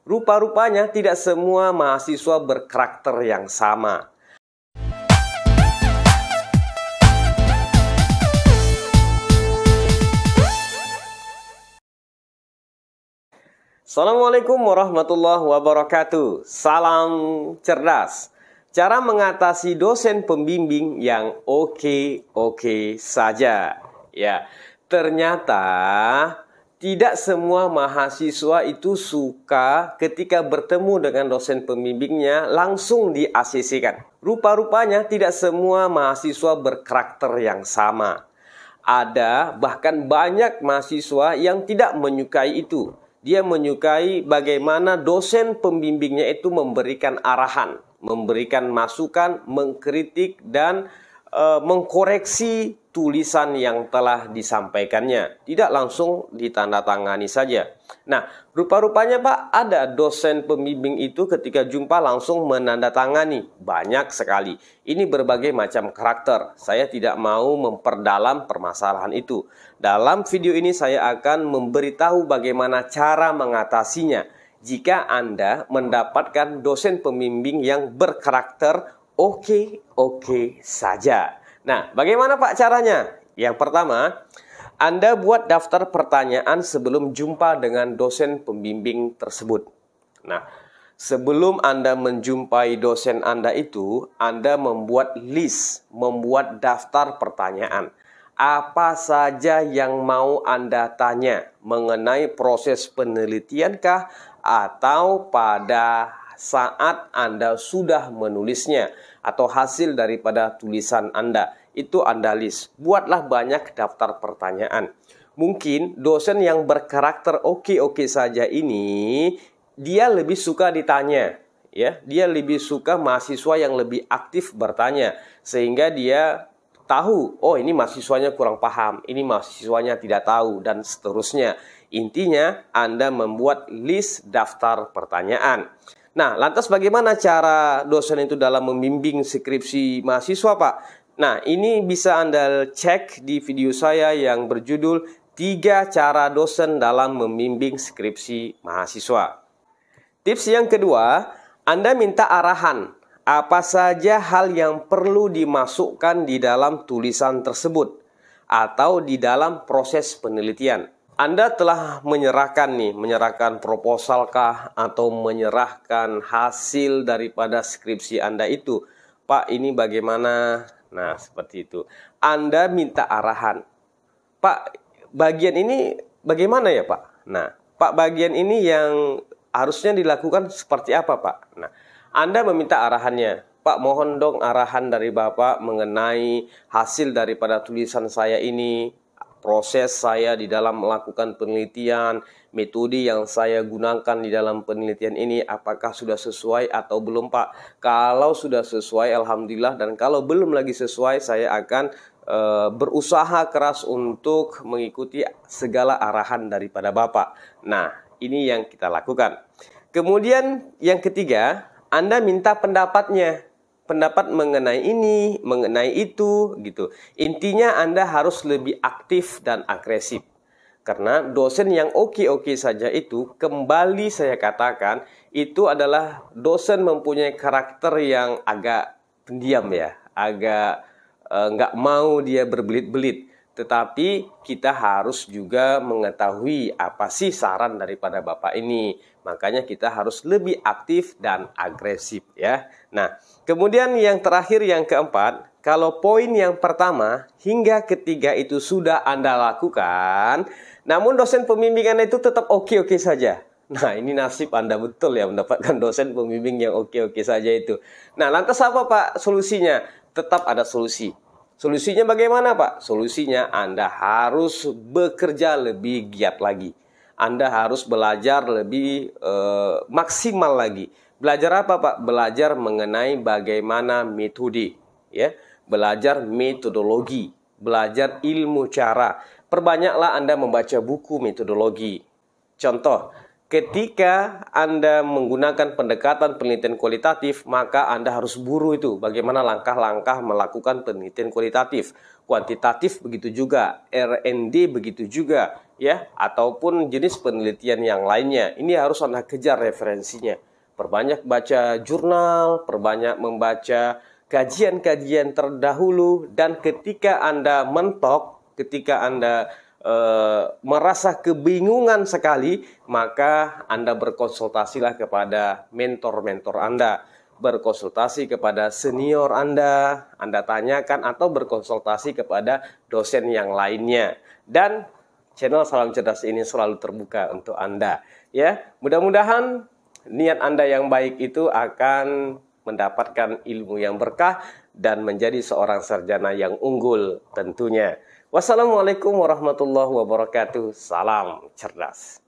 Rupa-rupanya tidak semua mahasiswa berkarakter yang sama. Assalamualaikum warahmatullahi wabarakatuh. Salam cerdas. Cara mengatasi dosen pembimbing yang oke-oke saja. Ya, ternyata tidak semua mahasiswa itu suka ketika bertemu dengan dosen pembimbingnya langsung di-ACC-kan. Rupa-rupanya tidak semua mahasiswa berkarakter yang sama. Ada bahkan banyak mahasiswa yang tidak menyukai itu. Dia menyukai bagaimana dosen pembimbingnya itu memberikan arahan, memberikan masukan, mengkritik, dan mengkoreksi tulisan yang telah disampaikannya. Tidak langsung ditandatangani saja. Nah, rupa-rupanya Pak, ada dosen pembimbing itu ketika jumpa langsung menandatangani. Banyak sekali. Ini berbagai macam karakter. Saya tidak mau memperdalam permasalahan itu. Dalam video ini saya akan memberitahu bagaimana cara mengatasinya jika Anda mendapatkan dosen pembimbing yang berkarakter oke-oke saja. Nah, bagaimana Pak caranya? Yang pertama, Anda buat daftar pertanyaan sebelum jumpa dengan dosen pembimbing tersebut. Nah, sebelum Anda menjumpai dosen Anda itu, Anda membuat list, membuat daftar pertanyaan. Apa saja yang mau Anda tanya mengenai proses penelitiankah atau pada saat Anda sudah menulisnya atau hasil daripada tulisan Anda. Itu Anda list. Buatlah banyak daftar pertanyaan. Mungkin dosen yang berkarakter oke-oke saja ini dia lebih suka ditanya, ya. Dia lebih suka mahasiswa yang lebih aktif bertanya sehingga dia tahu, oh ini mahasiswanya kurang paham, ini mahasiswanya tidak tahu, dan seterusnya. Intinya Anda membuat list daftar pertanyaan. Nah, lantas bagaimana cara dosen itu dalam membimbing skripsi mahasiswa, Pak? Nah, ini bisa Anda cek di video saya yang berjudul 3 cara dosen dalam membimbing skripsi mahasiswa. Tips yang kedua, Anda minta arahan. Apa saja hal yang perlu dimasukkan di dalam tulisan tersebut atau di dalam proses penelitian. Anda telah menyerahkan proposal kah atau menyerahkan hasil daripada skripsi Anda itu. Pak, ini bagaimana? Nah, seperti itu. Anda minta arahan. Pak, bagian ini bagaimana ya, Pak? Nah, Pak, bagian ini yang harusnya dilakukan seperti apa, Pak? Nah, Anda meminta arahannya. Pak, mohon dong arahan dari Bapak mengenai hasil daripada tulisan saya ini. Proses saya di dalam melakukan penelitian, metode yang saya gunakan di dalam penelitian ini, apakah sudah sesuai atau belum, Pak? Kalau sudah sesuai, alhamdulillah, dan kalau belum lagi sesuai, saya akan berusaha keras untuk mengikuti segala arahan daripada Bapak. Nah, ini yang kita lakukan. Kemudian yang ketiga, Anda minta pendapatnya. Pendapat mengenai ini, mengenai itu, gitu. Intinya Anda harus lebih aktif dan agresif. Karena dosen yang oke-oke saja itu, kembali saya katakan, itu adalah dosen mempunyai karakter yang agak pendiam ya. Agak nggak mau dia berbelit-belit. Tetapi kita harus juga mengetahui apa sih saran daripada Bapak ini. Makanya kita harus lebih aktif dan agresif ya. Nah, kemudian yang terakhir, yang keempat, kalau poin yang pertama hingga ketiga itu sudah Anda lakukan, namun dosen pembimbingan itu tetap oke-oke saja. Nah, ini nasib Anda betul ya mendapatkan dosen pembimbing yang oke-oke saja itu. Nah, lantas apa Pak solusinya? Tetap ada solusi. Solusinya bagaimana Pak? Solusinya Anda harus bekerja lebih giat lagi. Anda harus belajar lebih maksimal lagi. Belajar apa Pak? Belajar mengenai bagaimana metode, ya. Belajar metodologi, belajar ilmu cara. Perbanyaklah Anda membaca buku metodologi. Contoh, ketika Anda menggunakan pendekatan penelitian kualitatif, maka Anda harus buru itu bagaimana langkah-langkah melakukan penelitian kualitatif. Kuantitatif begitu juga, R&D begitu juga. ya, ataupun jenis penelitian yang lainnya. Ini harus Anda kejar referensinya. Perbanyak baca jurnal, perbanyak membaca kajian-kajian terdahulu, dan ketika Anda mentok, ketika Anda merasa kebingungan sekali, maka Anda berkonsultasilah kepada mentor-mentor Anda, berkonsultasi kepada senior Anda tanyakan, atau berkonsultasi kepada dosen yang lainnya. Dan channel Salam Cerdas ini selalu terbuka untuk Anda. Ya, mudah-mudahan niat Anda yang baik itu akan mendapatkan ilmu yang berkah dan menjadi seorang sarjana yang unggul tentunya. Wassalamualaikum warahmatullahi wabarakatuh. Salam cerdas.